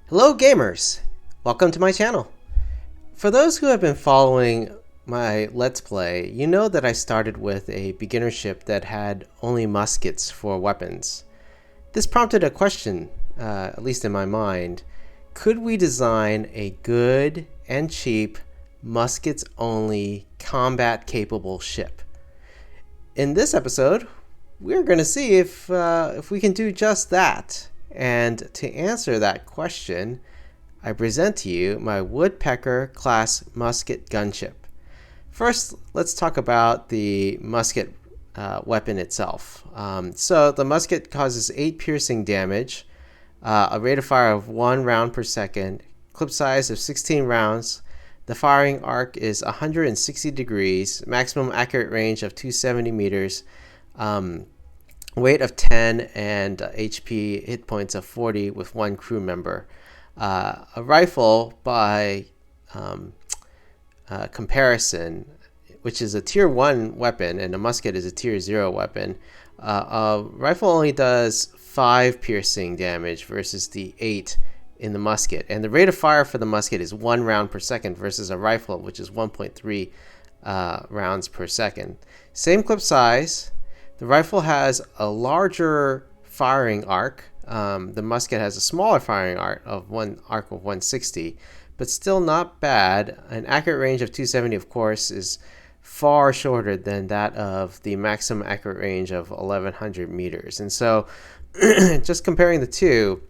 Hello gamers! Welcome to my channel. For those who have been following my Let's Play, you know that I started with a beginner ship that had only muskets for weapons. This prompted a question, at least in my mind. Could we design a good and cheap muskets-only combat-capable ship? In this episode, we're going to see if we can do just that. And to answer that question, I present to you my Woodpecker class musket gunship. First, let's talk about the musket weapon itself. So the musket causes 8 piercing damage, a rate of fire of 1 round per second, clip size of 16 rounds. The firing arc is 160 degrees, maximum accurate range of 270 meters. Weight of 10 and HP hit points of 40 with 1 crew member. A rifle by comparison, which is a tier 1 weapon and a musket is a tier 0 weapon. A rifle only does 5 piercing damage versus the 8 in the musket, and the rate of fire for the musket is 1 round per second versus a rifle, which is 1.3 rounds per second. Same clip size. The rifle has a larger firing arc. The musket has a smaller firing arc of 160, but still not bad. An accurate range of 270, of course, is far shorter than that of the maximum accurate range of 1100 meters. And so, just comparing the two,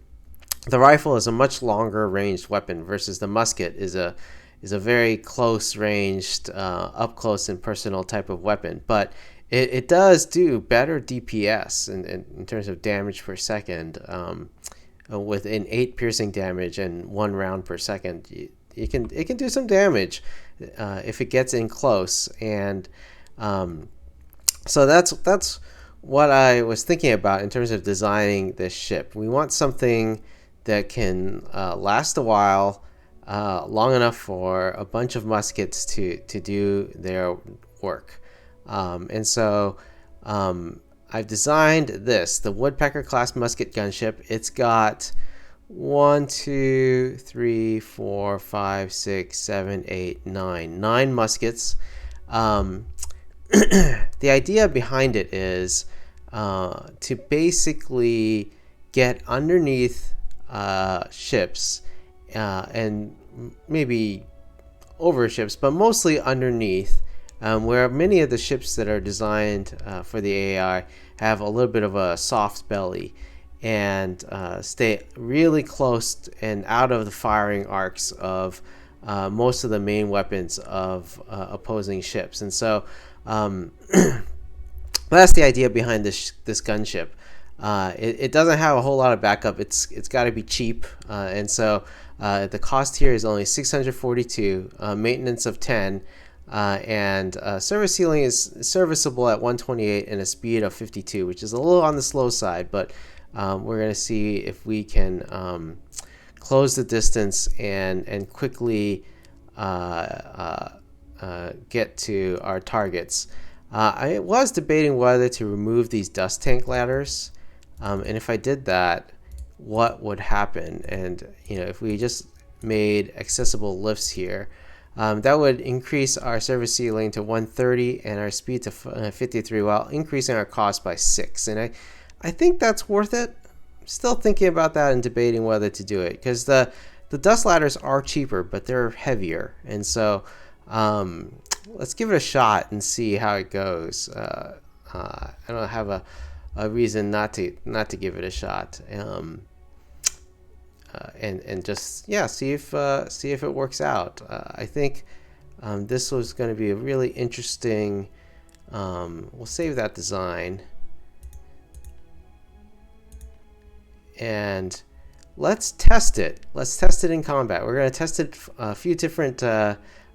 the rifle is a much longer ranged weapon versus the musket is a very close ranged, up close and personal type of weapon. But it does do better DPS in terms of damage per second. With an 8 piercing damage and 1 round per second, it can do some damage if it gets in close. And so that's what I was thinking about in terms of designing this ship. We want something that can last a while, long enough for a bunch of muskets to do their work. And so I've designed this, the Woodpecker class musket gunship. It's got 9 muskets. The idea behind it is to basically get underneath ships and maybe over ships, but mostly underneath. Where many of the ships that are designed for the AI have a little bit of a soft belly and stay really close and out of the firing arcs of most of the main weapons of opposing ships. And so that's the idea behind this gunship. It doesn't have a whole lot of backup. It's got to be cheap, and so the cost here is only 642, maintenance of 10. And service ceiling is serviceable at 128 and a speed of 52, which is a little on the slow side, but we're going to see if we can close the distance and quickly get to our targets. I was debating whether to remove these dust tank ladders, and if I did that, what would happen? And if we just made accessible lifts here, that would increase our service ceiling to 130 and our speed to 53 while increasing our cost by 6. And I think that's worth it. I'm still thinking about that and debating whether to do it, because the dust ladders are cheaper, but they're heavier. And so let's give it a shot and see how it goes. I don't have a reason not to give it a shot. And just see if it works out. I think this was going to be a really interesting. We'll save that design, and let's test it. Let's test it in combat. We're going to test it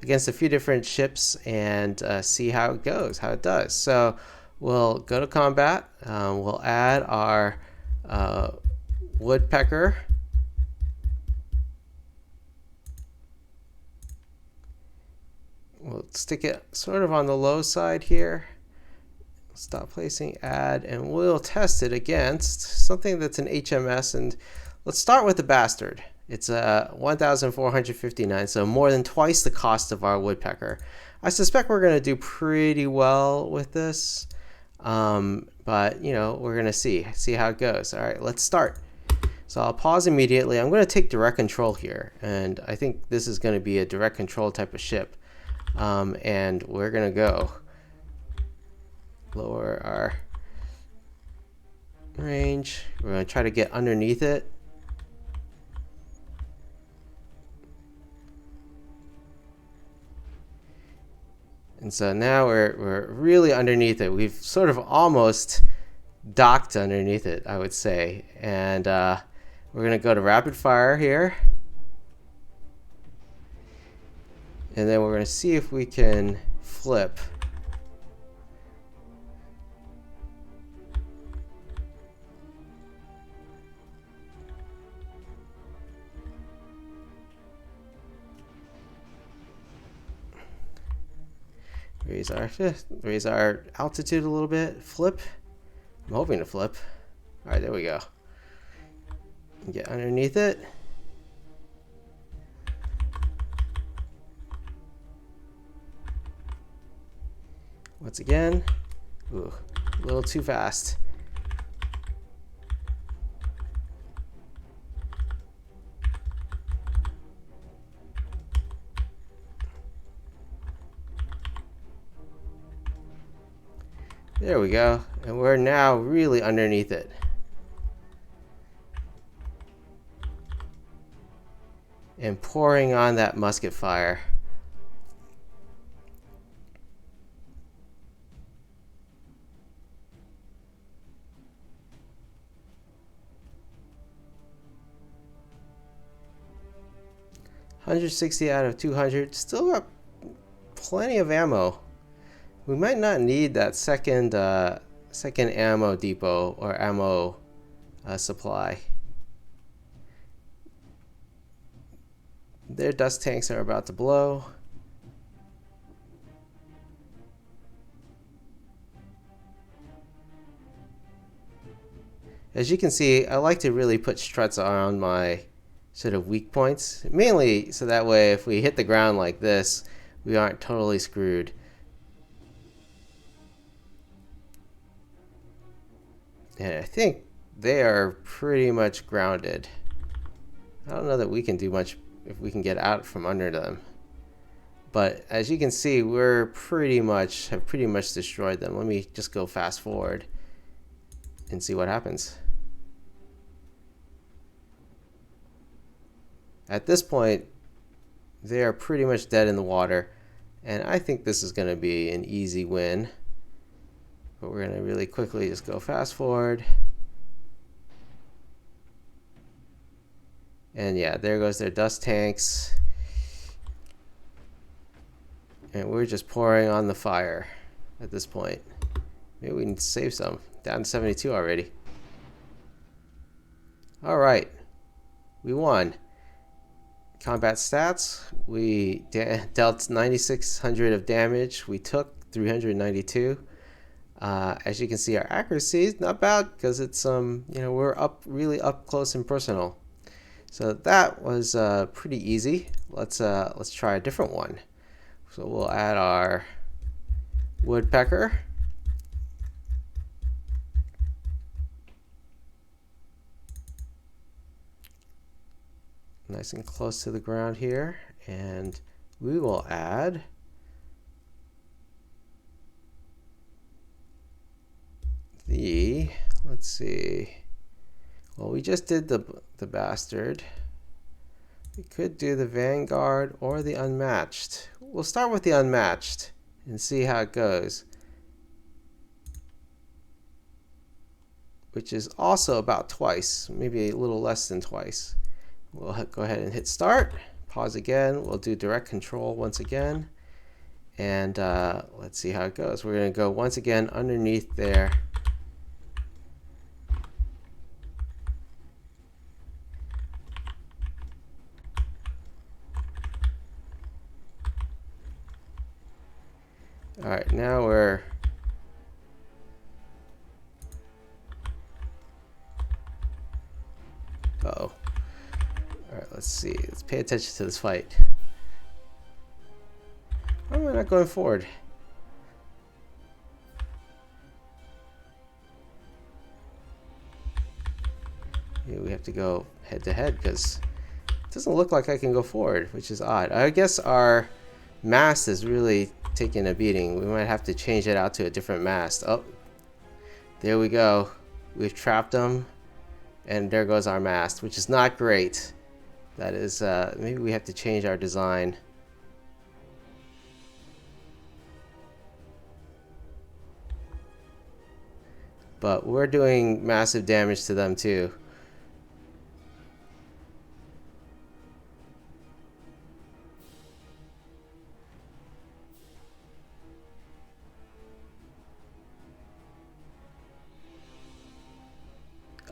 against a few different ships and see how it goes, how it does. So we'll go to combat. We'll add our Woodpecker. We'll stick it sort of on the low side here. Stop placing, add, and we'll test it against something that's an HMS. And let's start with the bastard. It's 1,459, so more than twice the cost of our Woodpecker. I suspect we're going to do pretty well with this, but you know, we're going to see how it goes. All right, let's start. So I'll pause immediately. I'm going to take direct control here, and I think this is going to be a direct control type of ship, and we're going to go lower our range. We're going to try to get underneath it. And so now we're really underneath it. We've sort of almost docked underneath it, I would say. And we're going to go to rapid fire here. And then we're going to see if we can flip. Raise our altitude a little bit. Flip. I'm hoping to flip. All right, there we go. Get underneath it. Once again. Ooh, a little too fast. There we go. And we're now really underneath it. And pouring on that musket fire. $160 out of 200. Still got plenty of ammo. We might not need that second ammo depot or ammo supply. Their dust tanks are about to blow. As you can see, I like to really put struts on my sort of weak points, mainly so that way if we hit the ground like this, we aren't totally screwed. And I think they are pretty much grounded. I don't know that we can do much if we can get out from under them. But as you can see, we're have pretty much destroyed them. Let me just go fast forward and see what happens. At this point, they are pretty much dead in the water. And I think this is going to be an easy win. But we're going to really quickly just go fast forward. And yeah, there goes their dust tanks. And we're just pouring on the fire at this point. Maybe we can save some. Down to 72 already. All right. We won. Combat stats. We dealt 9,600 of damage. We took 392. As you can see, our accuracy is not bad because it's you know, we're really up close and personal. So that was pretty easy. Let's try a different one. So we'll add our Woodpecker. Nice and close to the ground here, and we will add let's see. Well, we just did the Bastard. We could do the Vanguard or the Unmatched. We'll start with the Unmatched and see how it goes. Which is also about twice, maybe a little less than twice. We'll go ahead and hit start. Pause again. We'll do direct control once again. And let's see how it goes. We're going to go once again underneath there. All right, now we're uh-oh. Alright, let's see. Let's pay attention to this fight. Why am I not going forward? Yeah, we have to go head to head because it doesn't look like I can go forward, which is odd. I guess our mast is really taking a beating. We might have to change it out to a different mast. Oh, there we go. We've trapped them, and there goes our mast, which is not great. That is, maybe we have to change our design. But we're doing massive damage to them too.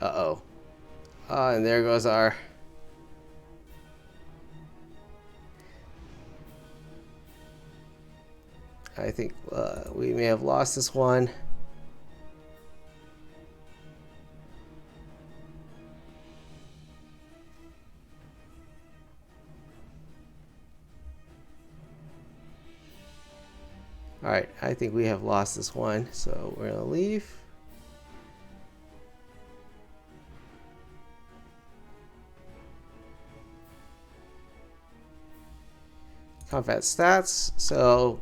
Uh-oh. Oh, and there goes our... I think we may have lost this one. Alright, I think we have lost this one, so we're gonna leave. Combat stats, so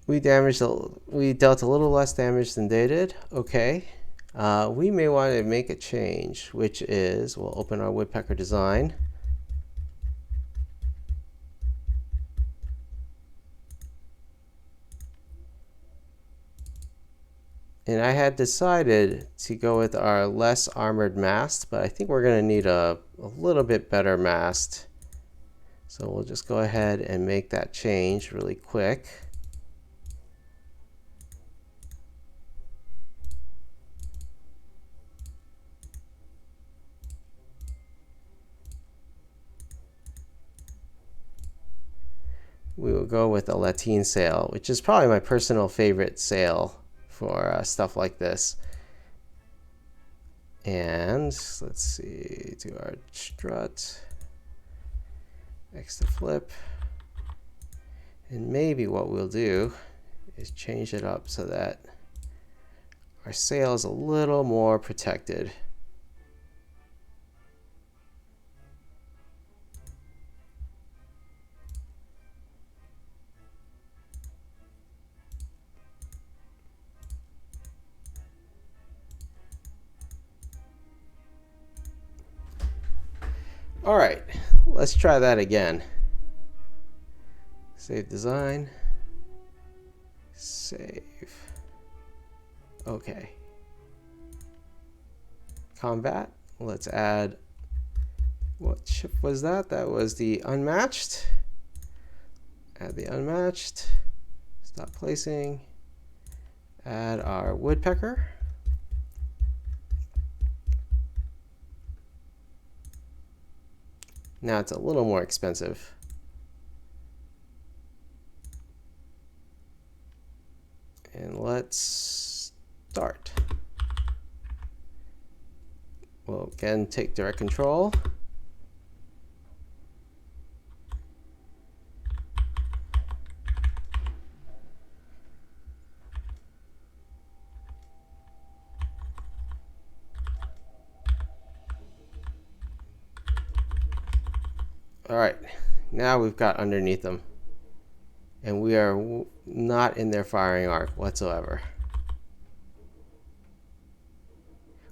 we dealt a little less damage than they did. Okay. We may want to make a change, which is, we'll open our Woodpecker design. And I had decided to go with our less armored mast, but I think we're going to need a little bit better mast. So we'll just go ahead and make that change really quick. We will go with a lateen sail, which is probably my personal favorite sail for stuff like this. And let's see, do our strut, X to flip. And maybe what we'll do is change it up so that our sail is a little more protected. All right, let's try that again. Save design. Save. Okay. Combat. Let's add, what ship was that? That was the Unmatched. Add the Unmatched. Stop placing. Add our Woodpecker. Now it's a little more expensive. And let's start. We'll again take direct control. All right, now we've got underneath them, and we are not in their firing arc whatsoever,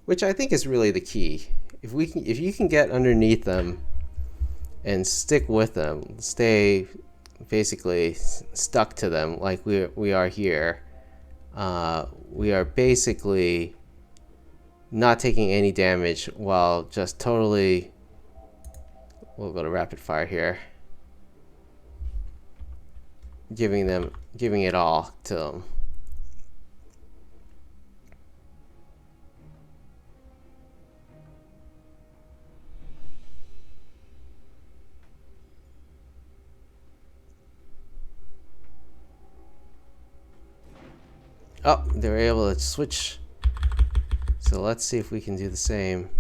which I think is really the key. If you can get underneath them and stick with them, stay basically stuck to them like we are here, we are basically not taking any damage while just totally. We'll go to rapid fire here. Giving it all to them. Oh, they were able to switch. So let's see if we can do the same.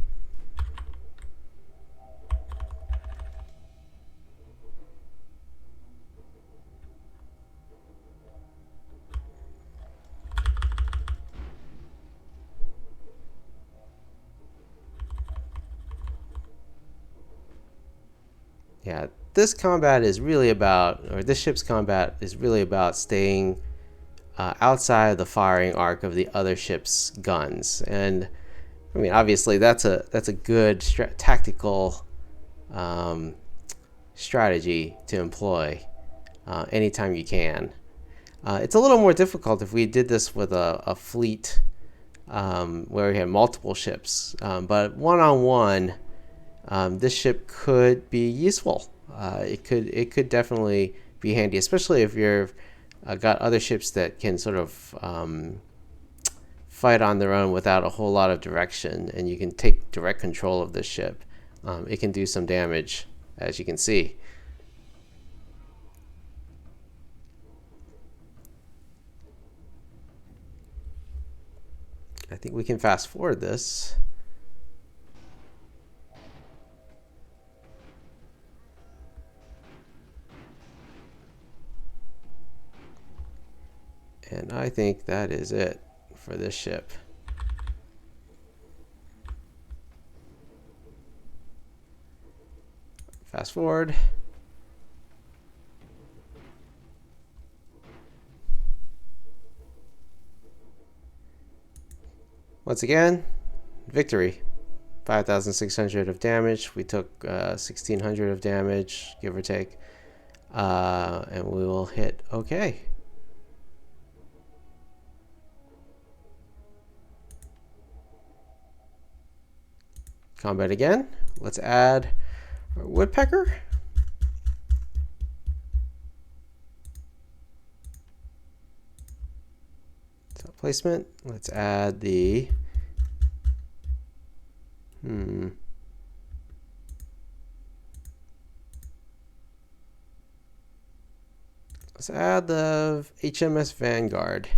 Yeah, this combat is really about, or this ship's combat is really about staying outside of the firing arc of the other ship's guns. And I mean, obviously, that's a good tactical strategy to employ anytime you can. It's a little more difficult if we did this with a fleet where we had multiple ships, but one-on-one, this ship could be useful. It could definitely be handy, especially if you're got other ships that can sort of fight on their own without a whole lot of direction, and you can take direct control of this ship. It can do some damage, as you can see. I think we can fast forward this. And I think that is it for this ship. Fast forward. Once again, victory. 5,600 of damage. We took 1,600 of damage, give or take. And we will hit OK. Combat again. Let's add our Woodpecker. So placement. Let's add the Let's add the HMS Vanguard.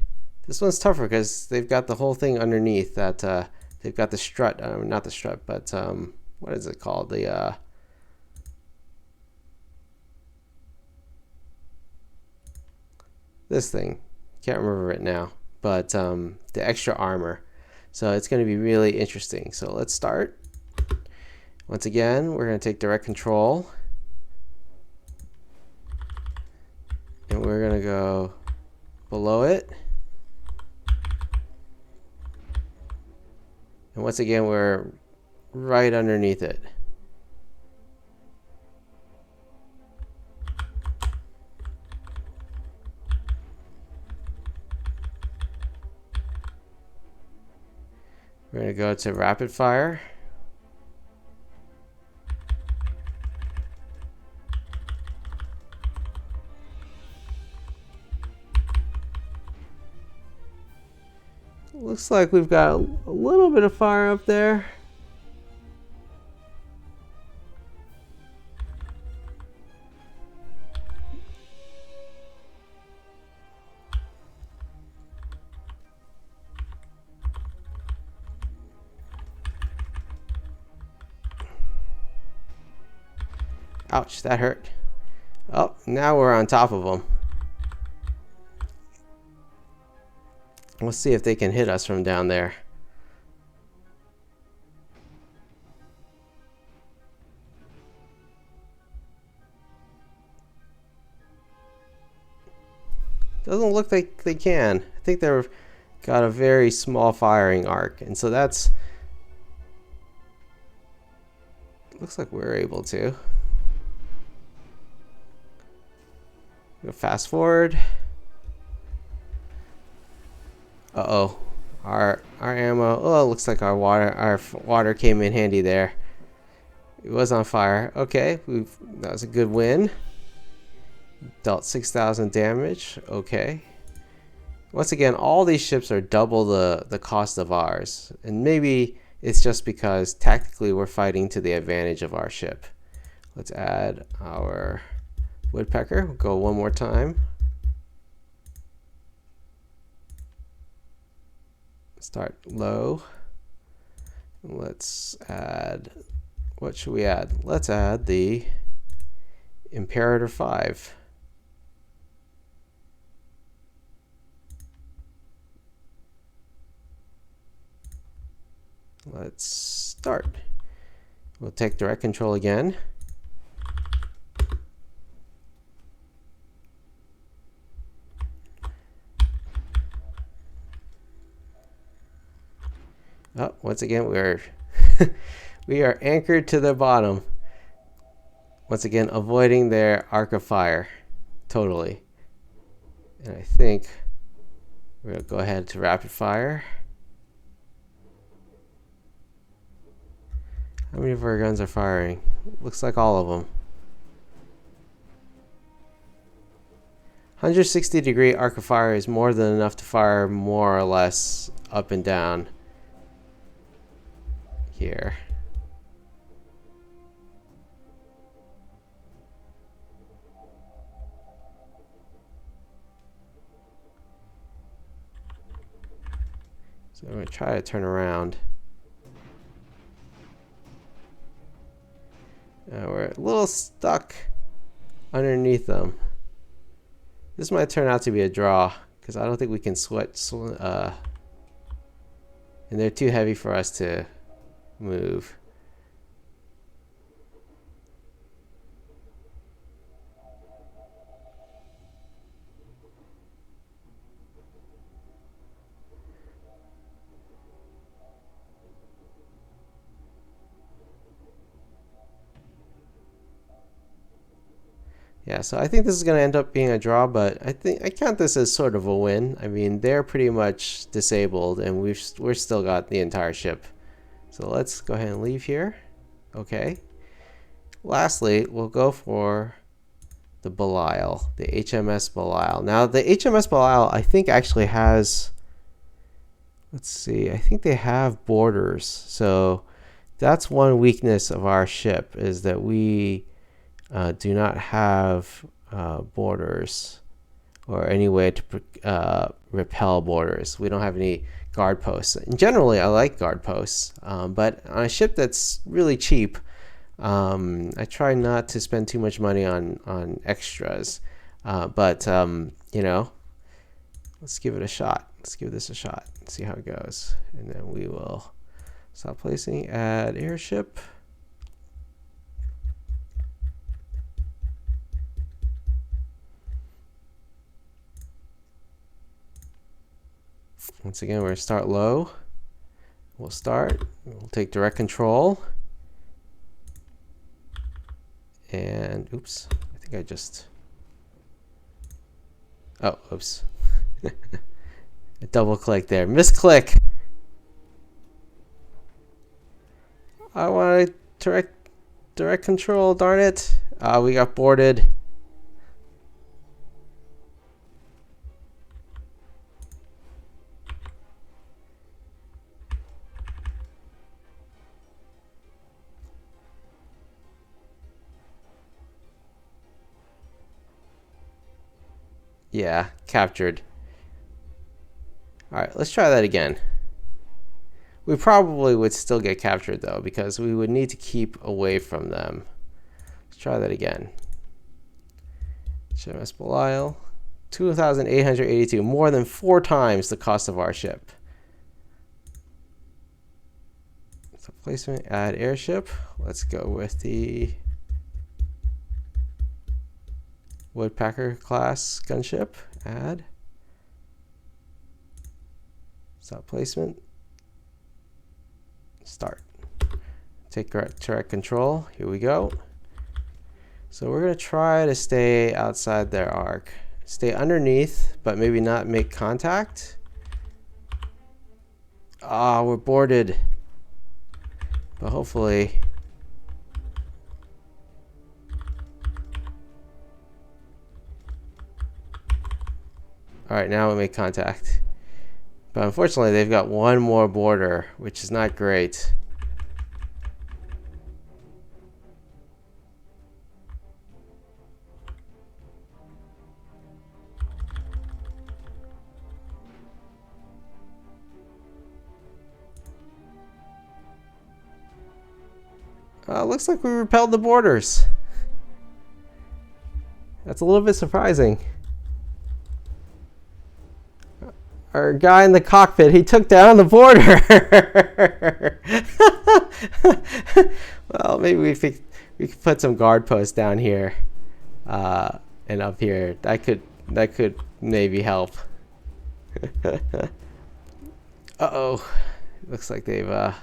This one's tougher because they've got the whole thing underneath that they've got the strut, not the strut, but what is it called? The this thing. Can't remember it now, but the extra armor. So it's going to be really interesting. So let's start. Once again, we're going to take direct control. And we're going to go below it. And once again, we're right underneath it. We're going to go to rapid fire. Looks like we've got a little bit of fire up there. Ouch, that hurt. Oh, now we're on top of them. Let's see if they can hit us from down there. Doesn't look like they can. I think they've got a very small firing arc, and so that's looks like we're able to. Go fast forward. Uh-oh. Our ammo. Oh, it looks like our water came in handy there. It was on fire. Okay, that was a good win. Dealt 6,000 damage. Okay. Once again, all these ships are double the cost of ours. And maybe it's just because tactically we're fighting to the advantage of our ship. Let's add our Woodpecker. We'll go one more time. Start low. Let's add, what should we add? Let's add the Imperator 5. Let's start. We'll take direct control again. once again, we're we are anchored to the bottom. Once again, avoiding their arc of fire totally. And I think we're going to go ahead to rapid fire. How many of our guns are firing? Looks like all of them. 160-degree arc of fire is more than enough to fire more or less up and down here. So I'm going to try to turn around. We're a little stuck underneath them. This might turn out to be a draw because I don't think we can and they're too heavy for us to move. Yeah, so I think this is going to end up being a draw, but I count this as sort of a win. I mean, they're pretty much disabled, and we've still got the entire ship. So let's go ahead and leave here. Okay. Lastly, we'll go for the Belial, the HMS Belial. Now, the HMS Belial, I think actually has, let's see, I think they have borders. So that's one weakness of our ship, is that we do not have borders or any way to repel borders. We don't have any guard posts. And generally, I like guard posts, but on a ship that's really cheap, I try not to spend too much money on extras. But you know, let's give it a shot. Let's give this a shot. See how it goes, and then we will stop placing. Add airship. Once again, we're going to start low. We'll take direct control. And, oops, I think I just, oh, oops. A double click there. Misclick. I want to direct control, darn it. We got boarded. Yeah, captured. Alright, let's try that again. We probably would still get captured though, because we would need to keep away from them. Let's try that again. HMS Belial, 2,882, more than 4 times the cost of our ship. So placement, add airship. Let's go with the Woodpecker class gunship. Add. Stop placement. Start. Take direct control. Here we go. So we're going to try to stay outside their arc. Stay underneath, but maybe not make contact. Ah, we're boarded. But hopefully... Alright, now we make contact. But unfortunately, they've got one more border, which is not great. Looks like we repelled the borders. That's a little bit surprising. Our guy in the cockpit, he took down the border. Well, maybe we could put some guard posts down here and up here. That could maybe help. Uh-oh. Looks like they've trying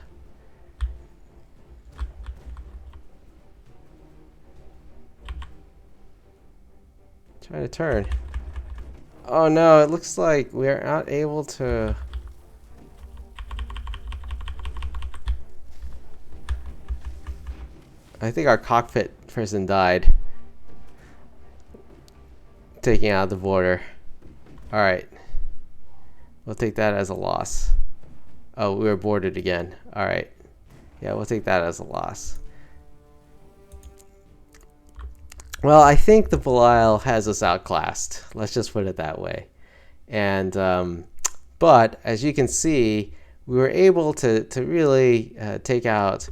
to turn. Oh no, it looks like we're not able to. I think our cockpit person died. Taking out the border. Alright. We'll take that as a loss. Oh, we were boarded again. Alright. Yeah, we'll take that as a loss. Well, I think the Belial has us outclassed. Let's just put it that way. And but as you can see, we were able to really take out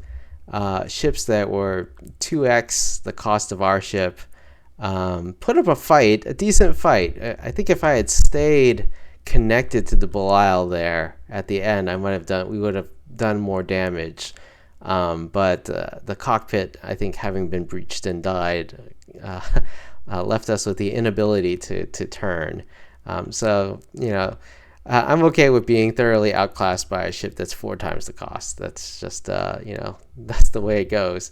ships that were 2x the cost of our ship. Put up a fight, a decent fight. I think if I had stayed connected to the Belial there at the end, we would have done more damage. But the cockpit, I think, having been breached and died, left us with the inability to turn. So, I'm okay with being thoroughly outclassed by a ship that's 4 times the cost. That's just, that's the way it goes.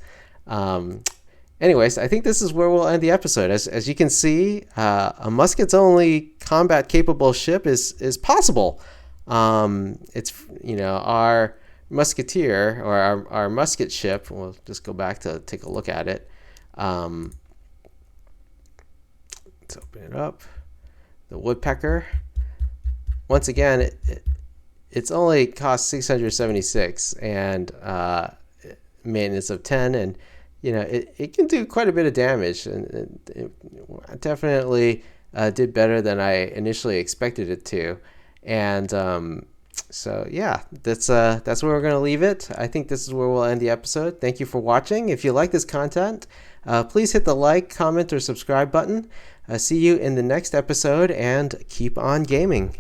Anyways, I think this is where we'll end the episode. As you can see, a muskets-only combat-capable ship is possible. It's, our musketeer, or our musket ship, we'll just go back to take a look at it. Let's open it up. The Woodpecker. Once again, it's only cost 676 and maintenance of 10, and it can do quite a bit of damage, and it definitely did better than I initially expected it to. And so yeah, that's where we're going to leave it. I think this is where we'll end the episode. Thank you for watching. If you like this content, please hit the like, comment, or subscribe button. See you in the next episode, and keep on gaming.